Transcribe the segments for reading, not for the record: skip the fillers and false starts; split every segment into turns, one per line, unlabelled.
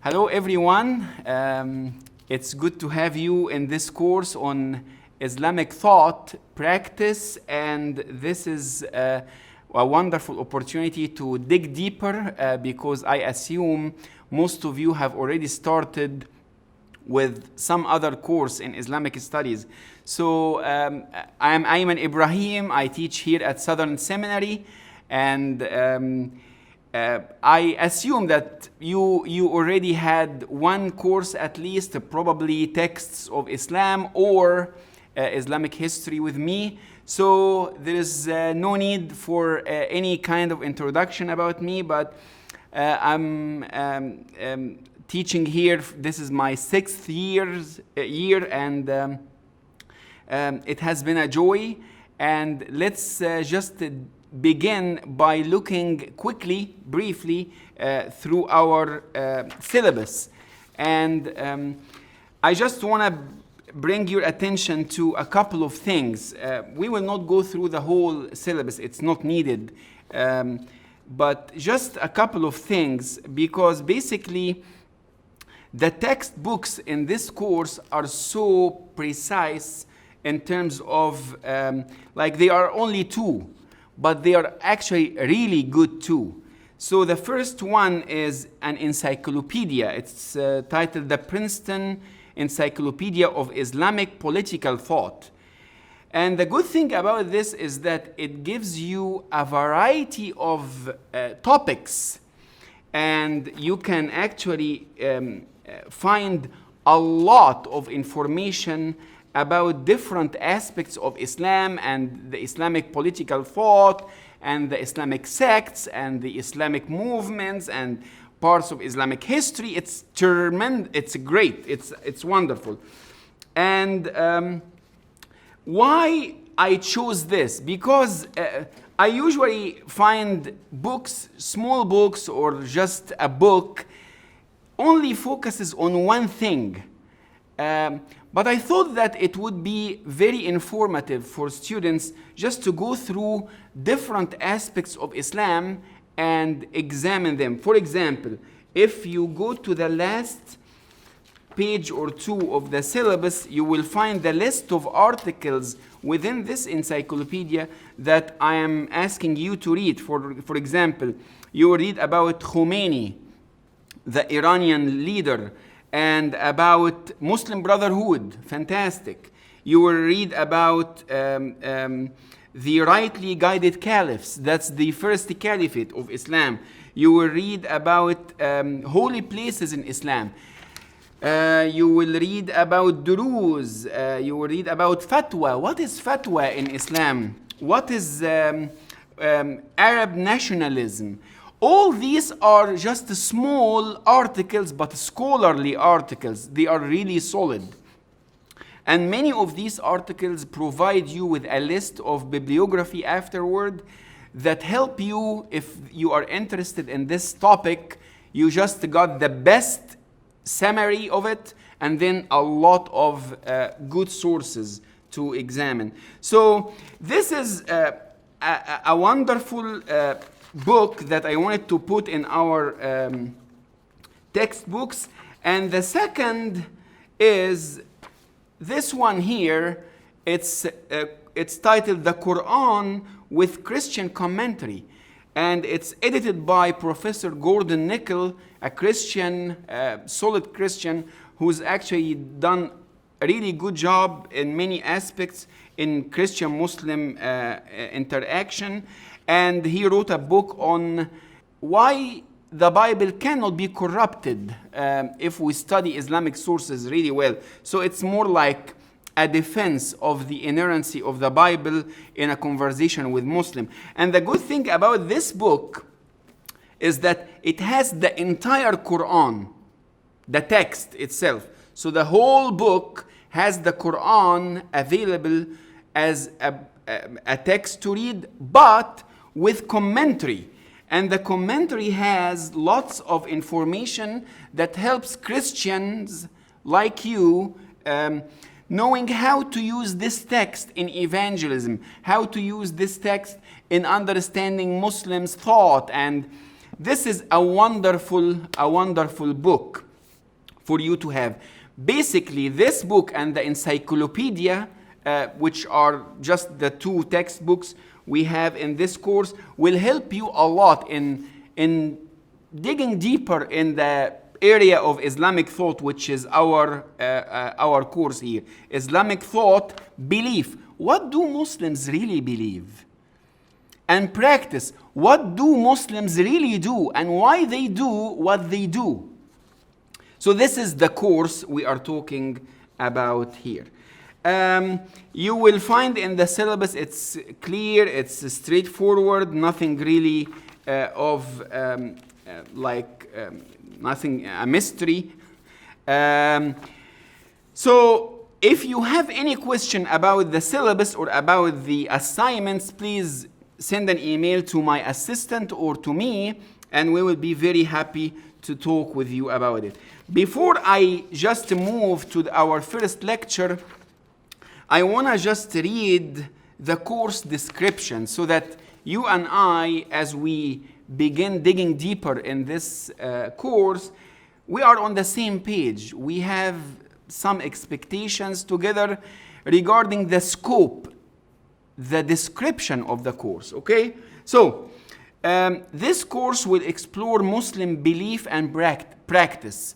Hello everyone. It's good to have you in this course on Islamic thought, practice, and this is a wonderful opportunity to dig deeper because I assume most of you have already started with some other course in Islamic studies. So I am Ayman Ibrahim. I teach here at Southern Seminary, and I assume that you already had one course at least, probably texts of Islam or Islamic history with me. So there is no need for any kind of introduction about me, but I'm teaching here. This is my sixth year, and it has been a joy. And let's just begin by looking quickly, briefly, through our syllabus. And I just want to bring your attention to a couple of things. We will not go through the whole syllabus, it's not needed. But just a couple of things, because basically the textbooks in this course are so precise in terms of, like they are only two, but they are actually really good too. So the first one is an encyclopedia. It's titled the Princeton Encyclopedia of Islamic Political Thought. And the good thing about this is that it gives you a variety of topics, and you can actually find a lot of information about different aspects of Islam and the Islamic political thought and the Islamic sects and the Islamic movements and parts of Islamic history. It's tremendous. It's great. It's wonderful. And why I chose this? Because I usually find books, small books or just a book, only focuses on one thing. But I thought that it would be very informative for students just to go through different aspects of Islam and examine them. For example, if you go to the last page or two of the syllabus, you will find the list of articles within this encyclopedia that I am asking you to read. For example, you will read about Khomeini, the Iranian leader, and about Muslim Brotherhood, fantastic. You will read about the rightly guided caliphs, that's the first caliphate of Islam. You will read about holy places in Islam. You will read about duruz, you will read about fatwa. What is fatwa in Islam? What is Arab nationalism? All these are just small articles, but scholarly articles. They are really solid. And many of these articles provide you with a list of bibliography afterward that help you if you are interested in this topic. You just got the best summary of it and then a lot of good sources to examine. So this is a wonderful book that I wanted to put in our textbooks. And the second is this one here. It's titled The Quran with Christian Commentary, and it's edited by Professor Gordon Nickel, a Christian, solid Christian, who's actually done a really good job in many aspects in Christian-Muslim interaction. And he wrote a book on why the Bible cannot be corrupted if we study Islamic sources really well. So it's more like a defense of the inerrancy of the Bible in a conversation with Muslim. And the good thing about this book is that it has the entire Quran, the text itself. So the whole book has the Quran available as a text to read, but with commentary. And the commentary has lots of information that helps Christians like you knowing how to use this text in evangelism, how to use this text in understanding Muslims' thought. And this is a wonderful book. for you to have. Basically, this book and the encyclopedia, which are just the two textbooks we have in this course, will help you a lot in digging deeper in the area of Islamic thought, which is our course here. Islamic thought, belief. What do Muslims really believe? And practice. What do Muslims really do and why they do what they do? So this is the course we are talking about here. You will find in the syllabus, it's clear, it's straightforward, nothing really nothing a mystery. So if you have any question about the syllabus or about the assignments, please send an email to my assistant or to me, and we will be very happy to talk with you about it. Before I just move to our first lecture, I want to just read the course description so that you and I, as we begin digging deeper in this course, we are on the same page. We have some expectations together regarding the scope, the description of the course, okay? So, this course will explore Muslim belief and practice.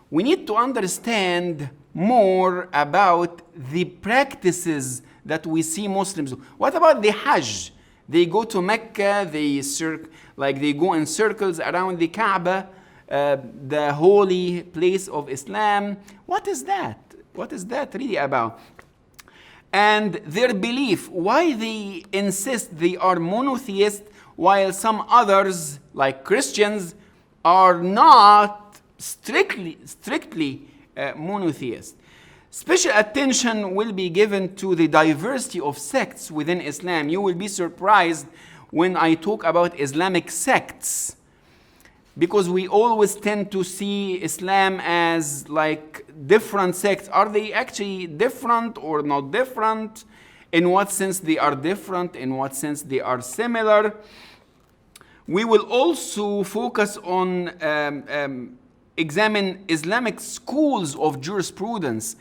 We need to understand more about the practices that we see Muslims do. What about the Hajj? They go to Mecca, they go in circles around the Kaaba, the holy place of Islam. What is that? What is that really about? And their belief, why they insist they are monotheist while some others, like Christians, are not strictly monotheist. Special attention will be given to the diversity of sects within Islam. You will be surprised when I talk about Islamic sects, because we always tend to see Islam as like different sects. Are they actually different or not different? In what sense they are different? In what sense they are similar? We will also focus on examine Islamic schools of jurisprudence.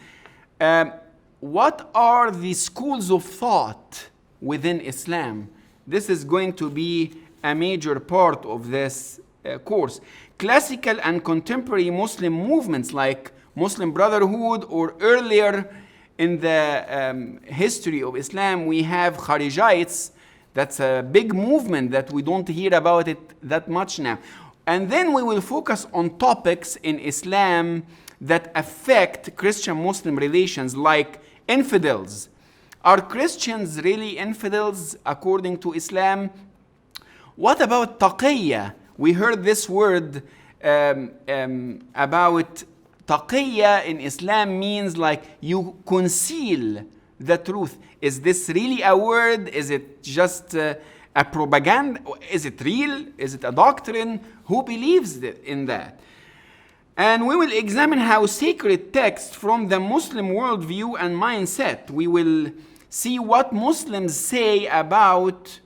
What are the schools of thought within Islam? This is going to be a major part of this course. Classical and contemporary Muslim movements like Muslim Brotherhood, or earlier in the history of Islam, we have Kharijites. That's a big movement that we don't hear about it that much now. And then we will focus on topics in Islam that affect Christian-Muslim relations, like infidels. Are Christians really infidels according to Islam? What about taqiyya? We heard this word about taqiyya in Islam means like you conceal the truth. Is this really a word? Is it just a propaganda? Is it real? Is it a doctrine? Who believes in that? And we will examine how sacred texts from the Muslim worldview and mindset. We will see what Muslims say about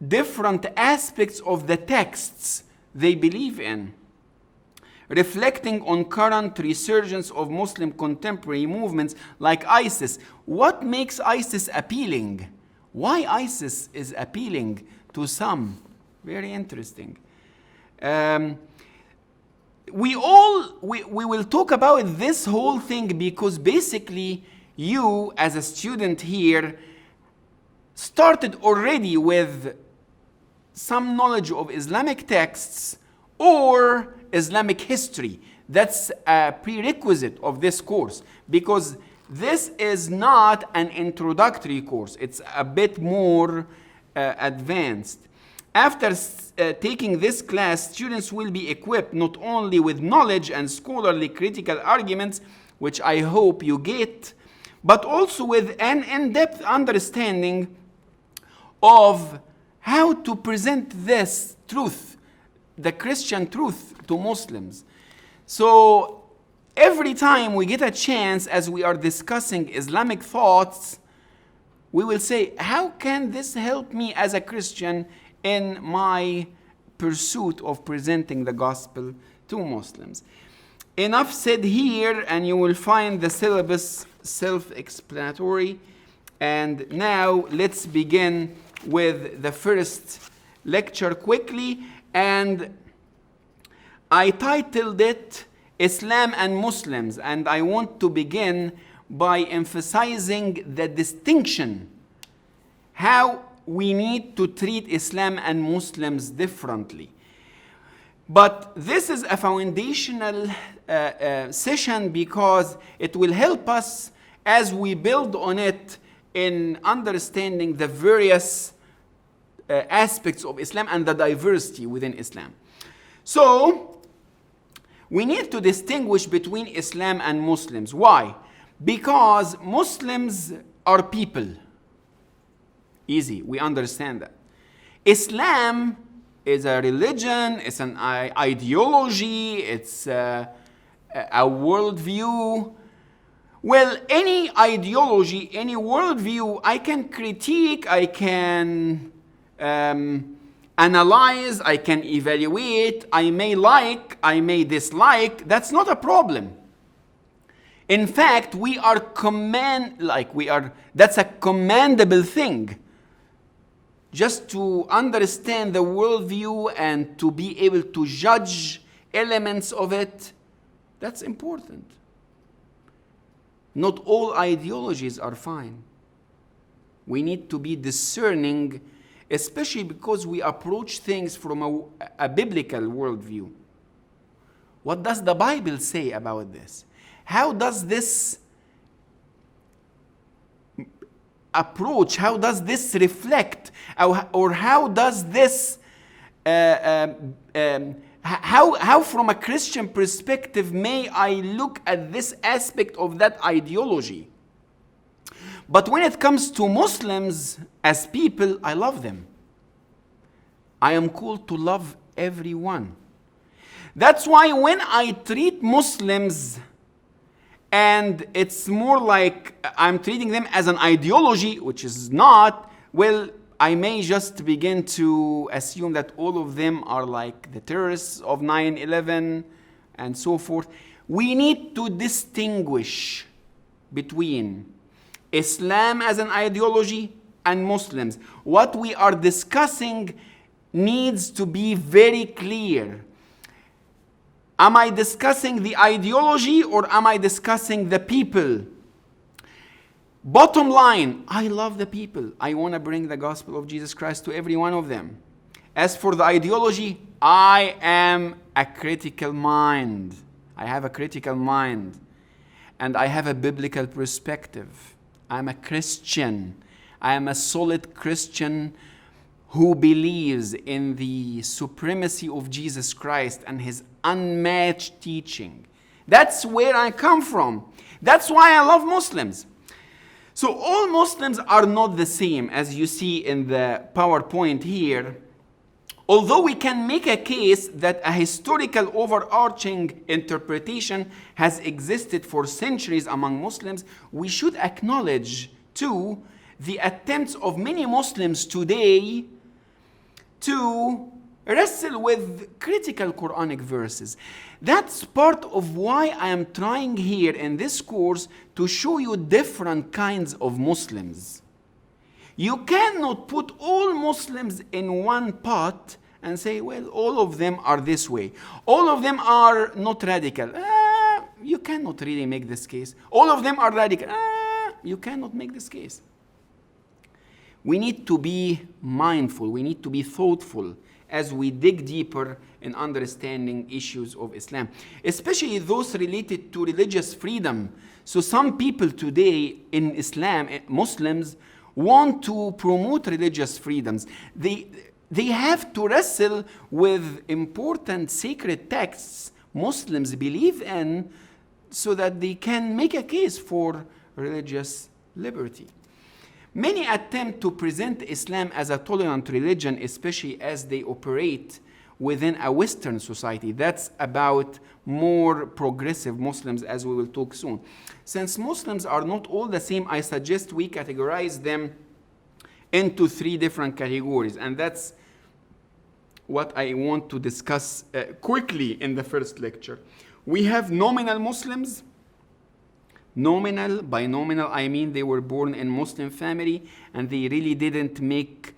different aspects of the texts they believe in, reflecting on current resurgence of Muslim contemporary movements like ISIS. What makes ISIS appealing? Why ISIS is appealing to some? Very interesting. We will talk about this whole thing because basically you as a student here started already with some knowledge of Islamic texts or Islamic history. That's a prerequisite of this course, because this is not an introductory course. It's a bit more advanced. After taking this class, students will be equipped not only with knowledge and scholarly critical arguments, which I hope you get, but also with an in-depth understanding of how to present this truth, the Christian truth, to Muslims. So every time we get a chance, as we are discussing Islamic thoughts, we will say, how can this help me as a Christian in my pursuit of presenting the gospel to Muslims? enough said here, and you will find the syllabus self-explanatory. And now let's begin with the first lecture quickly. And I titled it Islam and Muslims, and I want to begin by emphasizing the distinction, how we need to treat Islam and Muslims differently. But this is a foundational session because it will help us as we build on it in understanding the various aspects of Islam and the diversity within Islam. So, we need to distinguish between Islam and Muslims. Why? Because Muslims are people. Easy, we understand that. Islam is a religion, it's an ideology, it's a worldview. Well, any ideology, any worldview, I can critique, I can analyze, I can evaluate, I may like, I may dislike. That's not a problem. In fact, that's a commendable thing. Just to understand the worldview and to be able to judge elements of it, that's important. Not all ideologies are fine. We need to be discerning, especially because we approach things from a biblical worldview. What does the Bible say about this? How does this approach, how does this reflect, or how does this, how from a Christian perspective may I look at this aspect of that ideology? But when it comes to Muslims as people, I love them. I am called to love everyone. That's why when I treat Muslims, and it's more like I'm treating them as an ideology, which is not, well, I may just begin to assume that all of them are like the terrorists of 9/11 and so forth. We need to distinguish between Islam as an ideology and Muslims. What we are discussing needs to be very clear. Am I discussing the ideology or am I discussing the people? Bottom line, I love the people. I want to bring the gospel of Jesus Christ to every one of them. As for the ideology, I am a critical mind. I have a critical mind. And I have a biblical perspective. I'm a Christian. I am a solid Christian who believes in the supremacy of Jesus Christ and his unmatched teaching. That's where I come from. That's why I love Muslims. So all Muslims are not the same, as you see in the PowerPoint here. Although we can make a case that a historical overarching interpretation has existed for centuries among Muslims, we should acknowledge too the attempts of many Muslims today to wrestle with critical Quranic verses. That's part of why I am trying here in this course to show you different kinds of Muslims. You cannot put all Muslims in one pot and say, well, all of them are this way. All of them are not radical. You cannot really make this case. All of them are radical. You cannot make this case. We need to be mindful, we need to be thoughtful as we dig deeper in understanding issues of Islam, especially those related to religious freedom. So some people today in Islam, Muslims, want to promote religious freedoms. They have to wrestle with important sacred texts Muslims believe in so that they can make a case for religious liberty. Many attempt to present Islam as a tolerant religion, especially as they operate within a Western society. That's about more progressive Muslims, as we will talk soon. Since Muslims are not all the same, I suggest we categorize them into 3 different categories. And that's what I want to discuss quickly in the first lecture. We have nominal Muslims. Nominal, by nominal I mean they were born in Muslim family and they really didn't make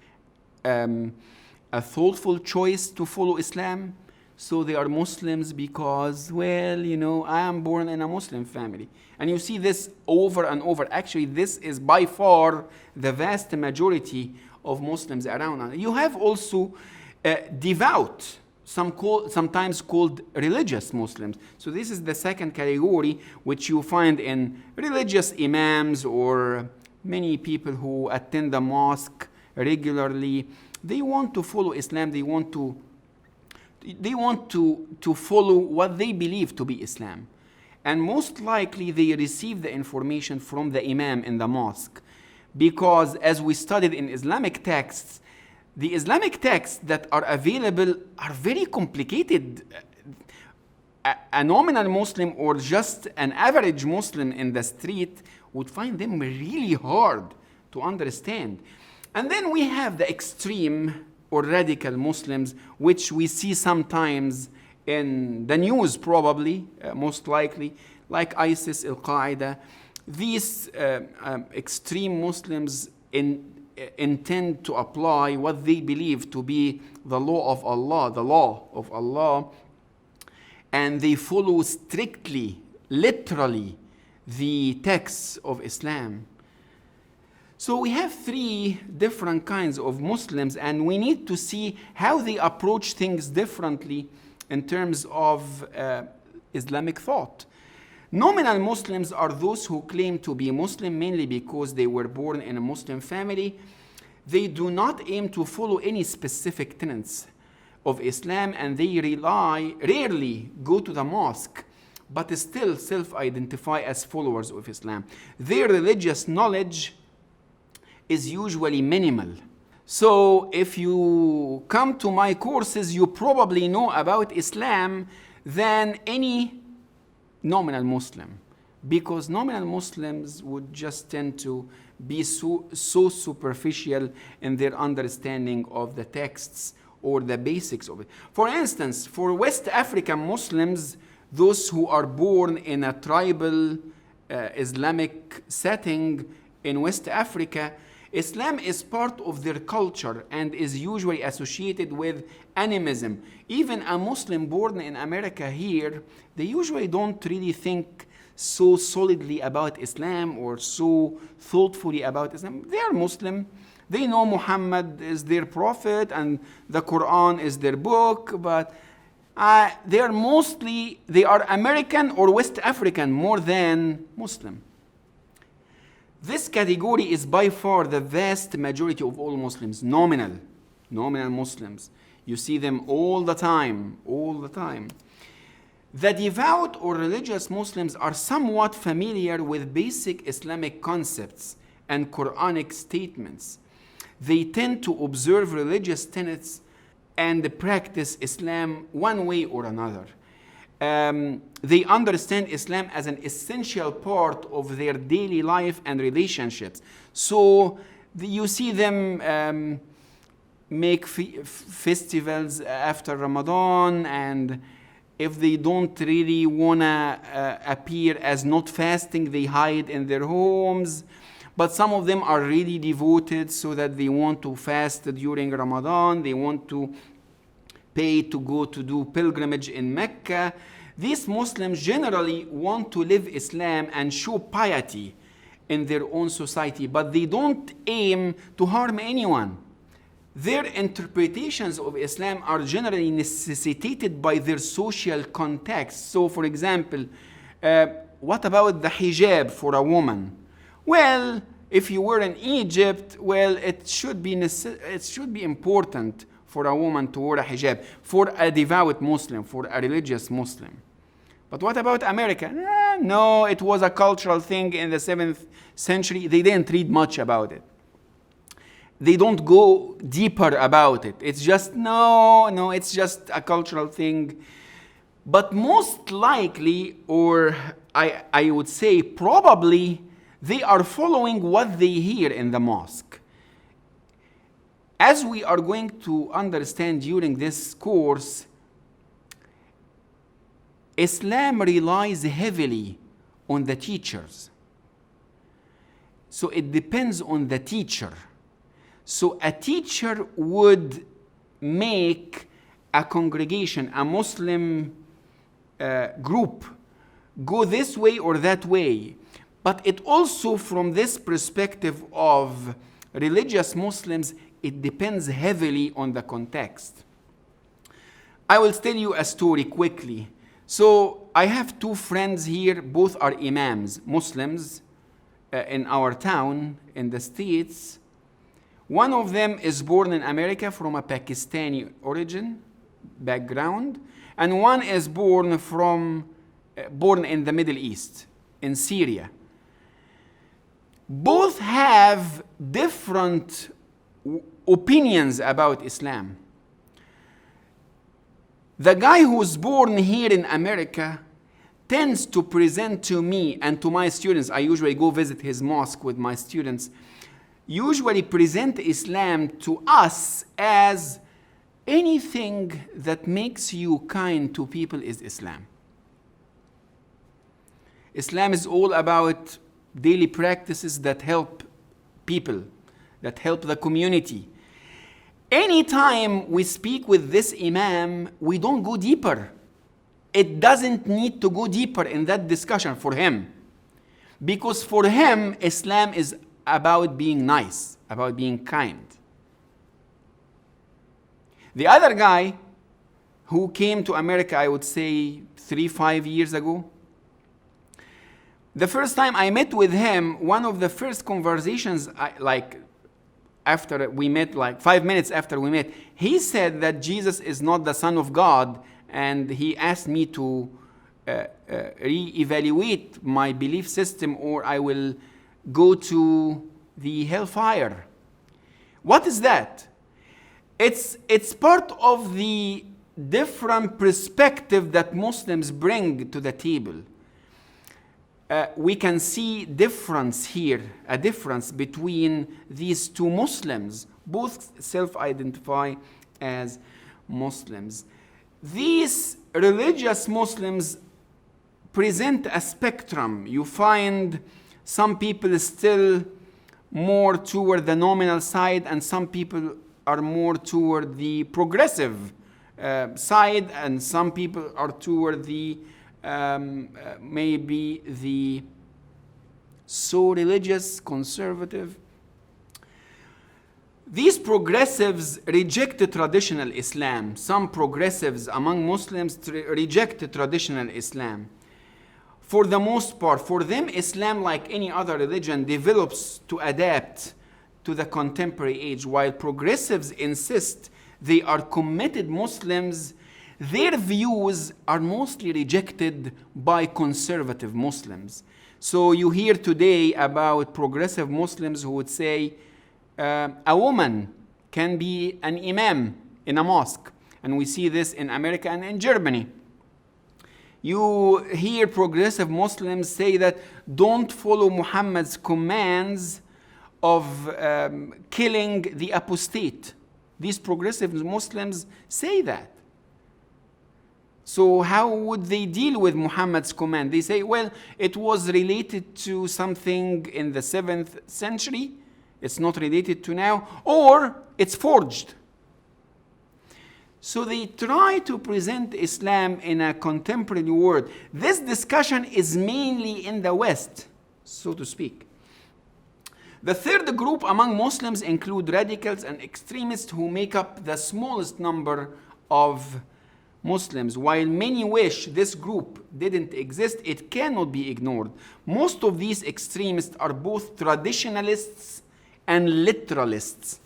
a thoughtful choice to follow Islam. So they are Muslims because, well, you know, I am born in a Muslim family. And you see this over and over. Actually, this is by far the vast majority of Muslims around. You have also devout, sometimes called religious Muslims. So this is the second category, which you find in religious imams or many people who attend the mosque regularly. They want to follow Islam. They want to follow what they believe to be Islam. And most likely they receive the information from the imam in the mosque. Because as we studied in Islamic texts, the Islamic texts that are available are very complicated. A nominal Muslim or just an average Muslim in the street would find them really hard to understand. And then we have the extreme or radical Muslims, which we see sometimes in the news probably, most likely, like ISIS, Al-Qaeda. These extreme Muslims intend to apply what they believe to be the law of Allah, and they follow strictly, literally, the texts of Islam. So we have three different kinds of Muslims, and we need to see how they approach things differently in terms of Islamic thought. Nominal Muslims are those who claim to be Muslim mainly because they were born in a Muslim family. They do not aim to follow any specific tenets of Islam, and they rarely go to the mosque, but still self-identify as followers of Islam. Their religious knowledge is usually minimal. So if you come to my courses, you probably know about Islam than any nominal Muslim, because nominal Muslims would just tend to be so superficial in their understanding of the texts or the basics of it. For instance, for West African Muslims, those who are born in a tribal Islamic setting in West Africa, Islam is part of their culture and is usually associated with animism. Even a Muslim born in America here, they usually don't really think so solidly about Islam or so thoughtfully about Islam. They are Muslim. They know Muhammad is their prophet and the Quran is their book, but they are American or West African more than Muslim. This category is by far the vast majority of all Muslims, nominal Muslims. You see them all the time. The devout or religious Muslims are somewhat familiar with basic Islamic concepts and Quranic statements. They tend to observe religious tenets and practice Islam one way or another. They understand Islam as an essential part of their daily life and relationships. So you see them make festivals after Ramadan, and if they don't really want to appear as not fasting, they hide in their homes. But some of them are really devoted so that they want to fast during Ramadan. They want to pay to go to do pilgrimage in Mecca. These Muslims generally want to live Islam and show piety in their own society, but they don't aim to harm anyone. Their interpretations of Islam are generally necessitated by their social context. So, for example, what about the hijab for a woman? Well, if you were in Egypt, well, it should be important for a woman to wear a hijab, for a devout Muslim, for a religious Muslim. But what about America? No, it was a cultural thing in the 7th century. They didn't read much about it. They don't go deeper about it. It's just, it's just a cultural thing. But most likely, or I would say probably, they are following what they hear in the mosque. As we are going to understand during this course, Islam relies heavily on the teachers. So it depends on the teacher. So a teacher would make a congregation, a Muslim group, go this way or that way. But it also, from this perspective of religious Muslims, it depends heavily on the context. I will tell you a story quickly. So I have two friends here, both are imams, Muslims, in our town, in the States. One of them is born in America from a Pakistani origin, background, and one is born in the Middle East, in Syria. Both have different opinions about Islam. The guy who's born here in America tends to present to me and to my students, I usually go visit his mosque with my students, usually present Islam to us as anything that makes you kind to people is Islam. Islam is all about daily practices that help people, that help the community. Anytime we speak with this imam, we don't go deeper. It doesn't need to go deeper in that discussion for him. Because for him, Islam is about being nice, about being kind. The other guy who came to America, I would say 3-5 years ago, the first time I met with him, one of the first conversations, after we met, like 5 minutes after we met, he said that Jesus is not the Son of God, and he asked me to reevaluate my belief system or I will go to the hellfire. What is that? It's part of the different perspective that Muslims bring to the table. We can see difference here, a difference between these two Muslims. Both self-identify as Muslims. These religious Muslims present a spectrum. You find some people still more toward the nominal side, and some people are more toward the progressive side, and some people are toward the maybe the so religious, conservative. These progressives reject traditional Islam. Some progressives among Muslims reject traditional Islam. For the most part, for them, Islam, like any other religion, develops to adapt to the contemporary age, while progressives insist they are committed Muslims. Their views are mostly rejected by conservative Muslims. So you hear today about progressive Muslims who would say a woman can be an imam in a mosque. And we see this in America and in Germany. You hear progressive Muslims say that don't follow Muhammad's commands of killing the apostate. These progressive Muslims say that. So how would they deal with Muhammad's command? They say, well, it was related to something in the 7th century. It's not related to now. Or it's forged. So they try to present Islam in a contemporary world. This discussion is mainly in the West, so to speak. The third group among Muslims include radicals and extremists who make up the smallest number of Muslims. While many wish this group didn't exist, it cannot be ignored. Most of these extremists are both traditionalists and literalists.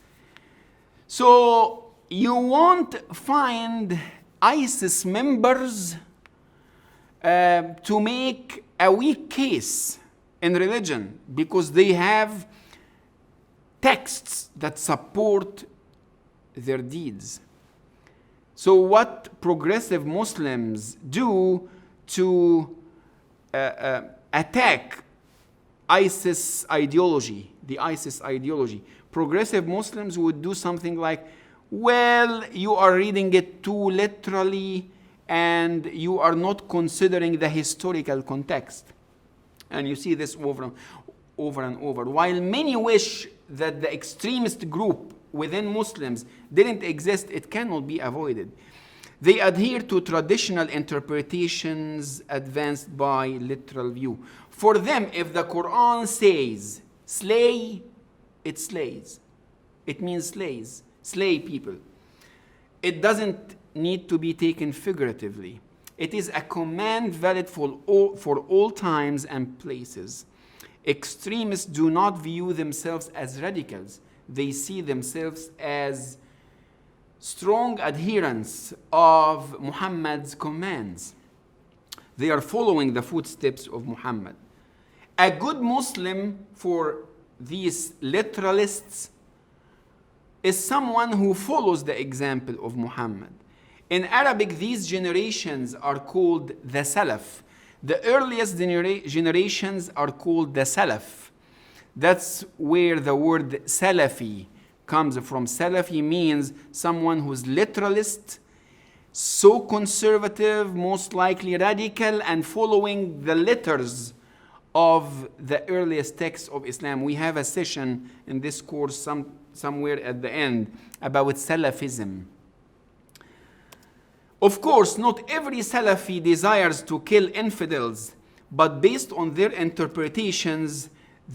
So you won't find ISIS members to make a weak case in religion because they have texts that support their deeds. So what progressive Muslims do to attack ISIS ideology, the ISIS ideology, progressive Muslims would do something like, well, you are reading it too literally, and you are not considering the historical context. And you see this over and over. While many wish that the extremist group within Muslims didn't exist, it cannot be avoided. They adhere to traditional interpretations advanced by literal view. For them, if the Quran says slay, it slays. It means slays, slay people. It doesn't need to be taken figuratively. It is a command valid for all times and places. Extremists do not view themselves as radicals. They see themselves as strong adherents of Muhammad's commands. They are following the footsteps of Muhammad. A good Muslim for these literalists is someone who follows the example of Muhammad. In Arabic, these generations are called the Salaf. The earliest generations are called the Salaf. That's where the word Salafi comes from. Salafi means someone who's literalist, so conservative, most likely radical, and following the letters of the earliest texts of Islam. We have a session in this course somewhere at the end about Salafism. Of course, not every Salafi desires to kill infidels, but based on their interpretations,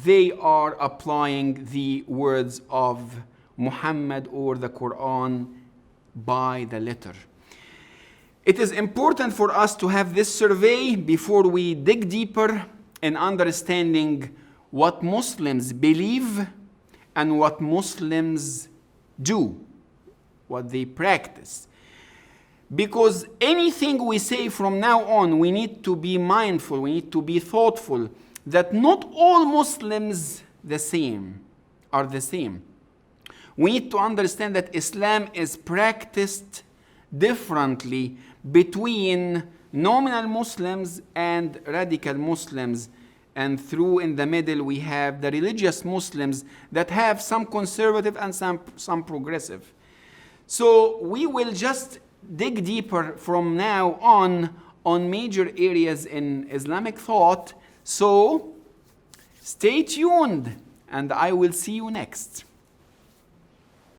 they are applying the words of Muhammad or the Quran by the letter. It is important for us to have this survey before we dig deeper in understanding what Muslims believe and what Muslims do, what they practice. Because anything we say from now on, we need to be mindful, we need to be thoughtful that not all Muslims are the same. We need to understand that Islam is practiced differently between nominal Muslims and radical Muslims. And through in the middle, we have the religious Muslims that have some conservative and some progressive. So we will just dig deeper from now on major areas in Islamic thought. So stay tuned, and I will see you next.